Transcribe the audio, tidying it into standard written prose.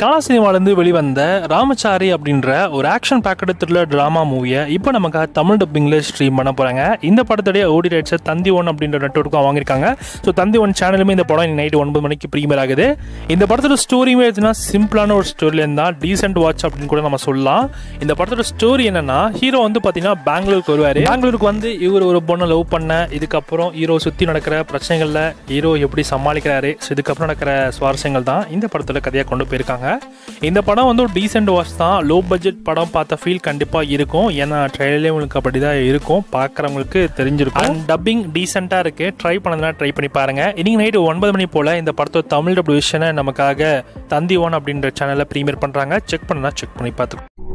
கலா சினிமாலேருந்து வெளிவந்த ராமச்சாரி அப்படின்ற ஒரு ஆக்ஷன் பேக்கடு த்ரில்லர் ட்ராமா மூவியை இப்போ நமக்கு தமிழ் டப்பிங்கில் ஸ்ட்ரீம் பண்ண போகிறாங்க. இந்த படத்துடைய ஓடி ரைட்ஸை தந்தி ஒன் அப்படின்ற நெட்வொர்க்கும் வாங்கியிருக்காங்க. ஸோ தந்தி ஒன் சேனலுமே இந்த படம் நைட்டு 9 மணிக்கு ப்ரீமியர் ஆகுது. இந்த படத்தோட ஸ்டோரியுமே எதுனா சிம்பிளான ஒரு ஸ்டோரிலேருந்து தான் டீசென்ட் வாட்ச் அப்படின்னு கூட நம்ம சொல்லலாம். இந்த படத்தோட ஸ்டோரி என்னன்னா, ஹீரோ வந்து பார்த்தீங்கன்னா பெங்களூருக்கு வருவார். பெங்களூருக்கு வந்து இவர் ஒரு பொண்ணை லவ் பண்ண, இதுக்கப்புறம் ஹீரோ சுற்றி நடக்கிற பிரச்சனைகளில் ஹீரோ எப்படி சமாளிக்கிறாரு, ஸோ இதுக்கப்புறம் நடக்கிற சுவாரஸ்யங்கள் தான் இந்த படத்தில் கதையாக கொண்டு போயிருக்காங்க. இந்த படம் வந்து ஒரு டீசென்ட் வாட்ச் தான். லோ பட்ஜெட் படம் பார்த்த ஃபீல் கண்டிப்பாக இருக்கும். ஏன்னா ட்ரெயிலே உங்களுக்கு அப்படி தான் இருக்கும், பார்க்குறவங்களுக்கு தெரிஞ்சிருக்கும். அண்ட் டப்பிங் டீசெண்டாக இருக்குது. ட்ரை பண்ணதுனா ட்ரை பண்ணி பாருங்கள். இன்னைக்கு நைட்டு 9 மணி போல் இந்த படத்தோட தமிழ் டப் விஷனை நமக்காக தந்தி ஒன் அப்படின்ற சேனலில் ப்ரீமியர் பண்ணுறாங்க. செக் பண்ணா செக் பண்ணி பார்த்துக்கோங்க.